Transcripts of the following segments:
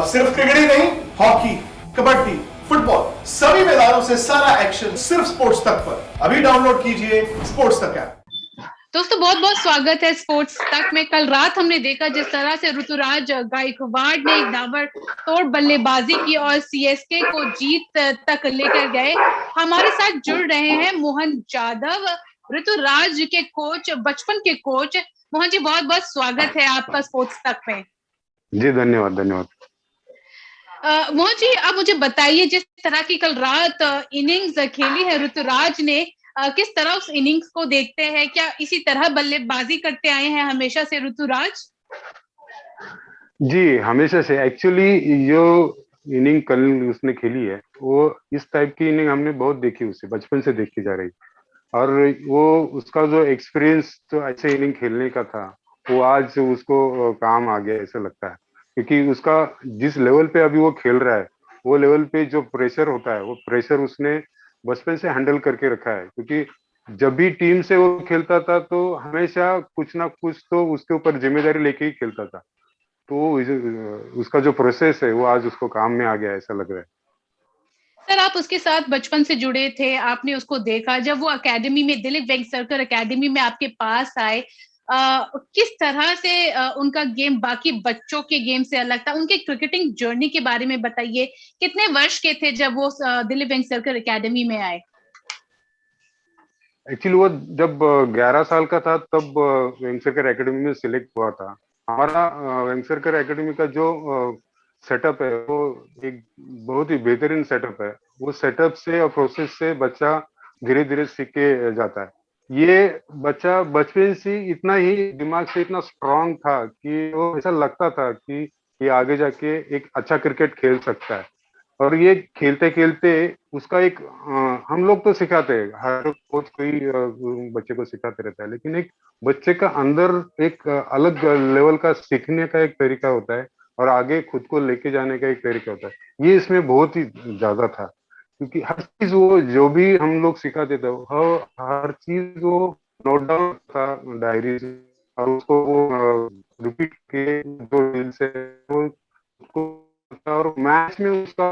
सिर्फ क्रिकेट ही नहीं, hockey, kabaddi, football, सभी मैदानों से सारा एक्शन सिर्फ स्पोर्ट्स तक पर। अभी डाउनलोड कीजिए स्पोर्ट्स तक ऐप। दोस्तों बहुत बहुत स्वागत है स्पोर्ट्स तक में। कल रात हमने देखा जिस तरह से ऋतुराज गायकवाड़ ने एक ताबड़तोड़ बल्लेबाजी की और सीएसके को जीत तक लेकर गए। हमारे साथ जुड़ रहे हैं मोहन जाधव, ऋतुराज के कोच, बचपन के कोच। मोहन जी बहुत बहुत स्वागत है आपका स्पोर्ट्स तक में। जी धन्यवाद धन्यवाद। मोहन जी आप मुझे बताइए, जिस तरह की कल रात इनिंग्स खेली है ऋतुराज ने, किस तरह उस इनिंग्स को देखते हैं? क्या इसी तरह बल्लेबाजी करते आए हैं हमेशा से ऋतुराज? जी हमेशा से। एक्चुअली जो इनिंग कल उसने खेली है वो इस टाइप की इनिंग हमने बहुत देखी, उससे बचपन से देखी जा रही। और वो उसका जो एक्सपीरियंस तो ऐसे इनिंग खेलने का था वो आज उसको काम आ गया ऐसा लगता है, क्योंकि उसका जिस लेवल पे अभी वो खेल रहा है वो लेवल पे जो प्रेशर होता है वो प्रेशर उसने बचपन से हैंडल करके रखा है। क्योंकि जब भी टीम से वो खेलता था तो हमेशा कुछ ना कुछ तो उसके ऊपर जिम्मेदारी लेके ही खेलता था। तो उसका जो प्रोसेस है वो आज उसको काम में आ गया ऐसा लग रहा है। सर आप उसके साथ बचपन से जुड़े थे, आपने उसको देखा जब वो एकेडमी में, दिलीप वेंगसरकर एकेडमी में आपके पास आए। किस तरह से उनका गेम बाकी बच्चों के गेम से अलग था? उनके क्रिकेटिंग जर्नी के बारे में बताइए। कितने वर्ष के थे जब वो दिलीप वेंगसरकर एकेडमी में आए? एक्चुअली वो जब 11 साल का था तब वेंगसरकर एकेडमी में सिलेक्ट हुआ था। हमारा वेंगसरकर एकेडमी का जो सेटअप है वो एक बहुत ही बेहतरीन सेटअप है। वो सेटअप से और प्रोसेस से बच्चा धीरे धीरे सीख के जाता है। ये बच्चा बचपन से इतना ही दिमाग से इतना स्ट्रांग था कि वो ऐसा लगता था कि ये आगे जाके एक अच्छा क्रिकेट खेल सकता है। और ये खेलते खेलते उसका एक हम लोग तो सिखाते हैं, हर कोच कोई बच्चे को सिखाते रहता है, लेकिन एक बच्चे का अंदर एक अलग लेवल का सीखने का एक तरीका होता है और आगे खुद को लेके जाने का एक तरीका होता है। ये इसमें बहुत ही ज्यादा था, क्योंकि हर चीज वो जो भी हम लोग सिखाते थे हर चीज वो नोट डाउन था डायरी से, और उसको वो रिपीट के जो दिल से वो उसको, और मैच में उसका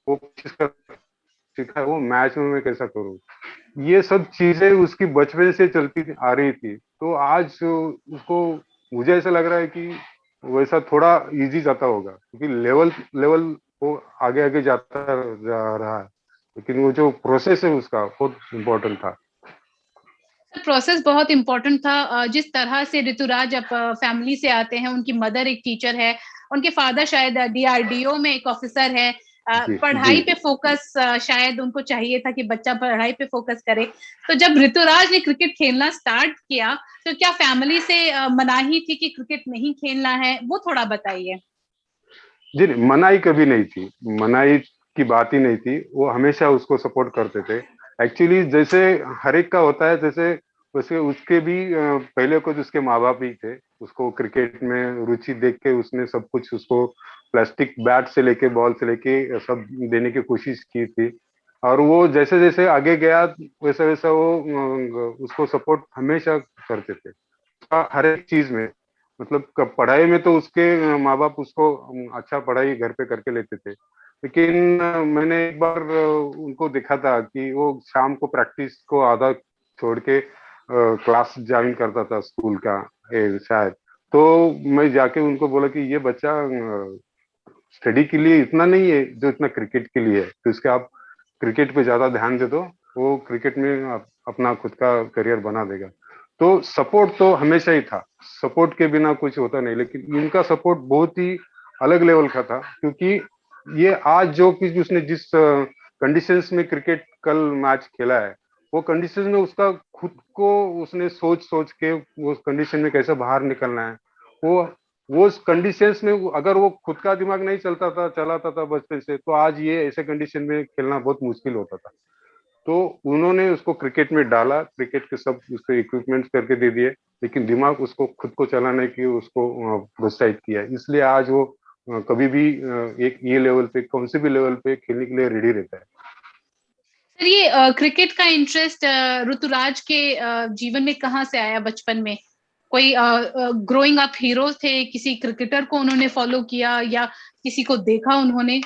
वो कोशिश कर सीखा है वो मैच में मैं कैसा करूँ। ये सब चीजें उसकी बचपन से चलती आ रही थी। तो आज उसको मुझे ऐसा लग रहा है कि वैसा थोड़ा इजी जाता होगा, क्योंकि लेवल लेवल वो आगे आगे जाता जा रहा है, लेकिन वो जो प्रोसेस है उसका बहुत इम्पोर्टेंट था। प्रोसेस बहुत इंपॉर्टेंट था। जिस तरह से ऋतुराज अब फैमिली से आते हैं, उनकी मदर एक टीचर है, उनके फादर शायद डीआरडीओ में एक ऑफिसर है। जी पढ़ाई जी। पे फोकस शायद उनको चाहिए था कि बच्चा पढ़ाई पे फोकस करे। तो जब ऋतुराज ने क्रिकेट खेलना स्टार्ट किया तो क्या फैमिली से मनाही थी कि क्रिकेट नहीं खेलना है? वो थोड़ा बताइए। जी मनाही कभी नहीं थी, मनाही की बात ही नहीं थी। वो हमेशा उसको सपोर्ट करते थे। एक्चुअली जैसे हर एक का होता है, जैसे वैसे उसके भी पहले कुछ उसके माँ बाप ही थे। उसको क्रिकेट में रुचि देख के उसने सब कुछ उसको प्लास्टिक बैट से लेके बॉल से लेके सब देने की कोशिश की थी। और वो जैसे जैसे आगे गया वैसा वैसा वो उसको सपोर्ट हमेशा करते थे हर एक चीज में। मतलब पढ़ाई में तो उसके माँ बाप उसको अच्छा पढ़ाई घर पे करके लेते थे, लेकिन मैंने एक बार उनको देखा था कि वो शाम को प्रैक्टिस को आधा छोड़ के क्लास ज्वाइन करता था स्कूल का शायद। तो मैं जाके उनको बोला कि ये बच्चा स्टडी के लिए इतना नहीं है जो इतना क्रिकेट के लिए है, तो इसके आप क्रिकेट पे ज्यादा ध्यान दे दो, वो क्रिकेट में अपना खुद का करियर बना देगा। तो सपोर्ट तो हमेशा ही था, सपोर्ट के बिना कुछ होता नहीं, लेकिन इनका सपोर्ट बहुत ही अलग लेवल का था। क्योंकि ये आज जो कि उसने जिस कंडीशंस में क्रिकेट कल मैच खेला है वो कंडीशंस में उसका खुद को उसने सोच सोच के वो कंडीशन में कैसे बाहर निकलना है, वो उस कंडीशंस में अगर वो खुद का दिमाग नहीं चलाता था बचपन से, तो आज ये ऐसे कंडीशन में खेलना बहुत मुश्किल होता था। तो उन्होंने उसको क्रिकेट में डाला, क्रिकेट के सब उसको इक्विपमेंट्स करके दे दिए, लेकिन दिमाग उसको खुद को चलाने की उसको प्रोत्साहित किया। इसलिए आज वो कभी भी एक ये लेवल पे कौन से भी लेवल पे खेलने के लिए रेडी रहता है। सर ये क्रिकेट का इंटरेस्ट ऋतुराज के जीवन में कहाँ से आया? बचपन में कोई ग्रोइंग अप हीरोज थे, किसी क्रिकेटर को उन्होंने फॉलो किया या किसी को देखा उन्होंने?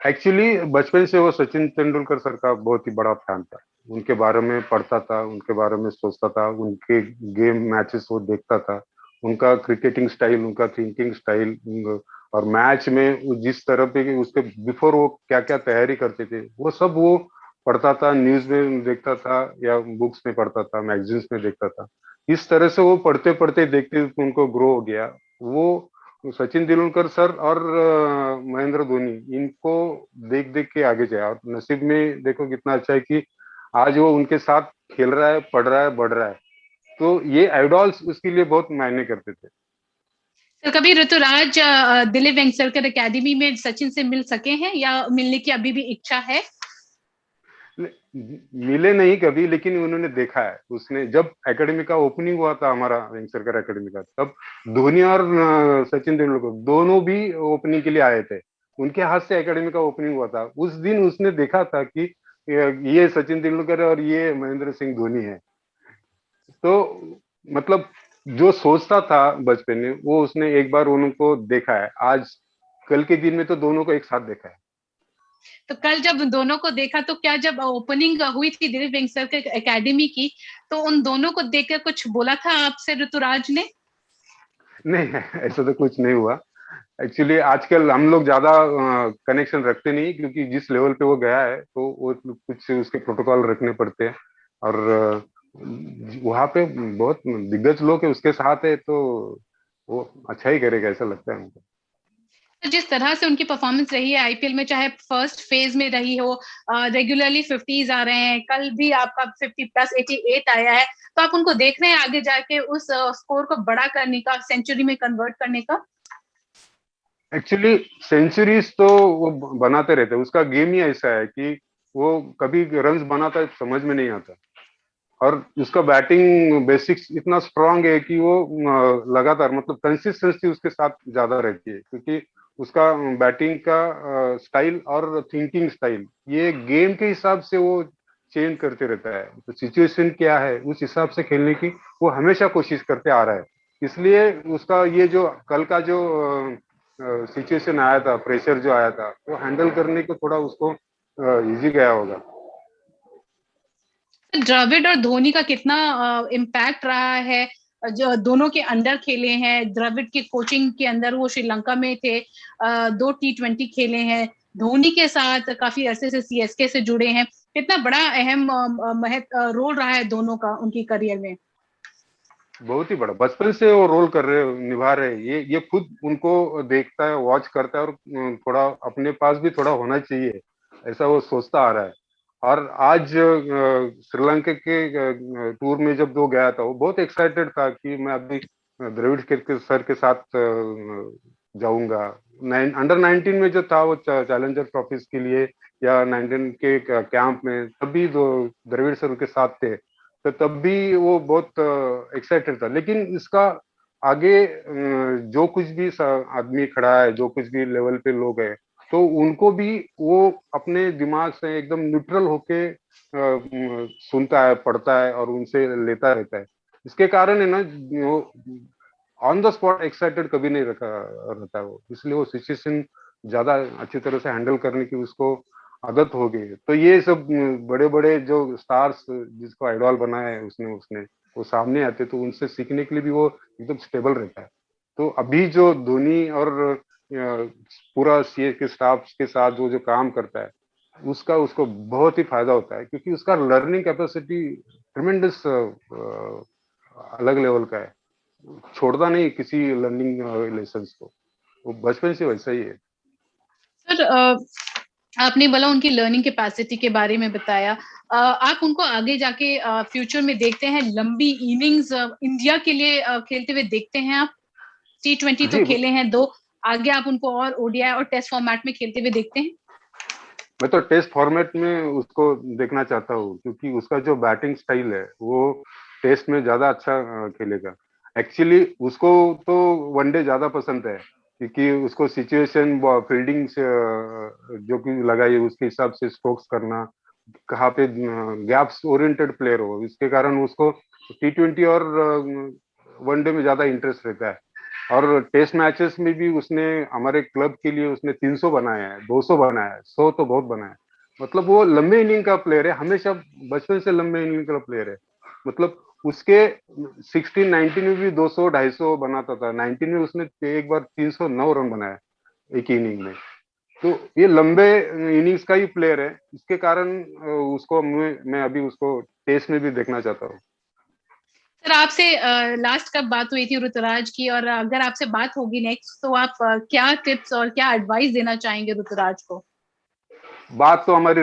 एक्चुअली बचपन से वो सचिन तेंदुलकर सर का बहुत ही बड़ा फैन था। उनके बारे में पढ़ता था, उनके बारे में सोचता था, उनके गेम मैचेस वो देखता था, उनका क्रिकेटिंग स्टाइल, उनका थिंकिंग स्टाइल, और मैच में जिस तरह पे उसके बिफोर वो क्या क्या तैयारी करते थे वो सब वो पढ़ता था, न्यूज में देखता था या बुक्स में पढ़ता था, मैगजीन्स में देखता था। इस तरह से वो पढ़ते पढ़ते देखते उनको ग्रो हो गया। वो सचिन तेंदुलकर सर और महेंद्र धोनी, इनको देख देख के आगे जाए, और नसीब में देखो कितना अच्छा है कि आज वो उनके साथ खेल रहा है, पढ़ रहा है, बढ़ रहा है। तो ये आइडॉल्स उसके लिए बहुत मायने करते थे। सर कभी ऋतुराज दिलीप वेंगसरकर एकेडमी में सचिन से मिल सके हैं या मिलने की अभी भी इच्छा है? मिले नहीं कभी, लेकिन उन्होंने देखा है। उसने जब एकेडमी का ओपनिंग हुआ था हमारा वेंगसरकर एकेडमी का, तब धोनी और सचिन तेंदुलकर दोनों भी ओपनिंग के लिए आए थे। उनके हाथ से एकेडमी का ओपनिंग हुआ था। उस दिन उसने देखा था कि ये सचिन तेंदुलकर और ये महेंद्र सिंह धोनी है। तो मतलब जो सोचता था बचपन में, वो उसने एक बार उनको देखा है। आज कल के दिन में तो दोनों को एक साथ देखा है। तो कल जब दोनों को देखा तो क्या, जब ओपनिंग हुई थी दिलीप वेंगसरकर एकेडमी की, तो उन दोनों को देखकर कुछ बोला था आपसे ऋतुराज ने? नहीं, ऐसा तो कुछ नहीं हुआ। एक्चुअली आजकल हम लोग ज्यादा कनेक्शन रखते नहीं, क्योंकि जिस लेवल पे वो गया है तो वो कुछ उसके प्रोटोकॉल रखने पड़ते हैं। और वहाँ पे बहुत दिग्गज लोग है उसके साथ है, तो वो अच्छा ही करेगा ऐसा लगता है हमको। तो जिस तरह से उनकी परफॉर्मेंस रही है आईपीएल में, चाहे फर्स्ट फेज में रही हो, रेगुलरली 50s आ रहे हैं, कल भी आपका 50 प्लस 88 आया है, तो आप उनको देख रहे हैं आगे जाके उस स्कोर को बड़ा करने का, सेंचुरी में कन्वर्ट करने का? एक्चुअली सेंचुरीज तो वो बनाते रहते हैं। उसका गेम ही ऐसा है कि वो कभी रन्स बनाता है समझ में नहीं आता। और उसका बैटिंग बेसिक्स इतना स्ट्रांग है कि वो लगातार, मतलब कंसिस्टेंसी उसके साथ ज्यादा रहती है, क्योंकि उसका बैटिंग का स्टाइल और थिंकिंग स्टाइल, ये गेम के हिसाब से वो चेंज करते रहता है। तो सिचुएशन क्या है उस हिसाब से खेलने की वो हमेशा कोशिश करते आ रहा है। इसलिए उसका ये जो कल का जो सिचुएशन आया था, प्रेशर जो आया था, वो हैंडल करने को थोड़ा उसको इजी गया होगा। द्रविड़ और धोनी का कितना इम्पैक्ट रहा है? जो दोनों के अंडर खेले हैं, द्रविड़ के कोचिंग के अंदर वो श्रीलंका में थे, 2 T20 खेले हैं, धोनी के साथ काफी अरसे से सीएसके से जुड़े हैं, कितना बड़ा अहम रोल रहा है दोनों का उनकी करियर में? बहुत ही बड़ा, बचपन से वो रोल कर रहे, निभा रहे। ये खुद उनको देखता है, वॉच करता है, और थोड़ा अपने पास भी थोड़ा होना चाहिए, ऐसा वो सोचता आ रहा है। और आज श्रीलंका के टूर में जब वो गया था, वो बहुत एक्साइटेड था कि मैं अभी द्रविड़ के सर के साथ जाऊंगा। अंडर 19 में जो था वो चैलेंजर ट्रॉफीज के लिए, या 19 के कैंप में, तभी दो द्रविड़ सर उनके साथ थे। तो तब भी वो बहुत एक्साइटेड था। लेकिन इसका आगे जो कुछ भी आदमी खड़ा है, जो कुछ भी लेवल पे लोग हैं, तो उनको भी वो अपने दिमाग से एकदम न्यूट्रल होके सुनता है, पढ़ता है, और उनसे लेता रहता है। इसके कारण है ना, वो ऑन द स्पॉट एक्साइटेड कभी नहीं रखा रहता है वो। इसलिए वो सिचुएशन ज्यादा अच्छी तरह से हैंडल करने की उसको आदत हो गई है। तो ये सब बड़े बड़े जो स्टार्स जिसको आइडॉल बनाया है उसने उसने वो सामने आते, तो उनसे सीखने के लिए भी वो एकदम स्टेबल रहता है। तो अभी जो धोनी और पूरा सीए के स्टाफ के साथ जो काम करता है, उसका उसको बहुत ही फायदा होता है, क्योंकि उसका लर्निंग कैपेसिटी ट्रिमेंडस अलग लेवल का है। छोड़ता नहीं किसी लर्निंग लेसन्स को, वो बचपन से वैसा ही है। सर आपने बोला उनकी लर्निंग कैपेसिटी के बारे में बताया, आप उनको आगे जाके फ्यूचर में देखते हैं लंबी इनिंग्स इंडिया के लिए खेलते हुए देखते हैं आप? T20 तो जी, खेले हैं दो, आगे आप उनको और ओडीआई और टेस्ट फॉर्मेट में खेलते हुए देखते हैं? मैं तो टेस्ट फॉर्मेट में उसको देखना चाहता हूँ, क्योंकि उसका जो बैटिंग स्टाइल है वो टेस्ट में ज्यादा अच्छा खेलेगा। एक्चुअली उसको तो वनडे ज्यादा पसंद है, क्योंकि उसको सिचुएशन, फील्डिंग से जो कि लगाई उसके हिसाब से स्ट्रोक्स करना, कहाँ पे गैप्स ओरिएंटेड प्लेयर हो, इसके कारण उसको T20 और वनडे में ज्यादा इंटरेस्ट रहता है। और टेस्ट मैचेस में भी उसने हमारे क्लब के लिए उसने 300 बनाया है, 200 बनाया है, 100 तो बहुत बनाया है। मतलब वो लंबे इनिंग का प्लेयर है, हमेशा बचपन से लंबे इनिंग का प्लेयर है। मतलब उसके 16-19 में भी 200 250 बनाता था, 19 में उसने एक बार 309 रन बनाया एक इनिंग में। तो ये लंबे इनिंग्स का ही प्लेयर है, इसके कारण उसको मैं अभी उसको टेस्ट में भी देखना चाहता हूँ। सर आपसे लास्ट कब बात हुई थी ऋतुराज की, और अगर आपसे बात होगी नेक्स्ट तो आप क्या टिप्स और क्या एडवाइस देना चाहेंगे ऋतुराज को? बात तो हमारी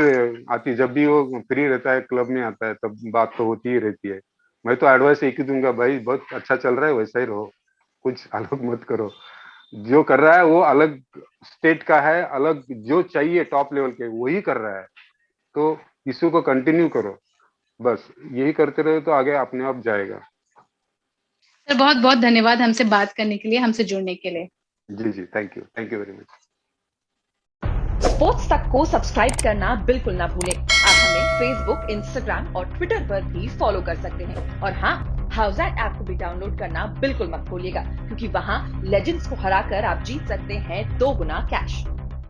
आती, जब भी वो फ्री रहता है क्लब में आता है तब बात तो होती ही रहती है। मैं तो एडवाइस एक ही दूंगा, भाई बहुत अच्छा चल रहा है वैसा ही रहो, कुछ अलग मत करो। जो कर रहा है वो अलग स्टेट का है, अलग जो चाहिए टॉप लेवल के वही कर रहा है, तो इसी को कंटिन्यू करो, बस यही करते रहो तो आगे अपने आप जाएगा। सर बहुत बहुत धन्यवाद हमसे बात करने के लिए, हमसे जुड़ने के लिए। जी जी, thank you very much. Sports तक को सब्सक्राइब करना बिल्कुल ना भूलें। आप हमें फेसबुक, इंस्टाग्राम और ट्विटर पर भी फॉलो कर सकते हैं। और हाँ, हाउसएट ऐप को भी डाउनलोड करना बिल्कुल मत भूलिएगा, क्योंकि वहां लेजेंड्स को हराकर आप जीत सकते हैं 2 गुना कैश।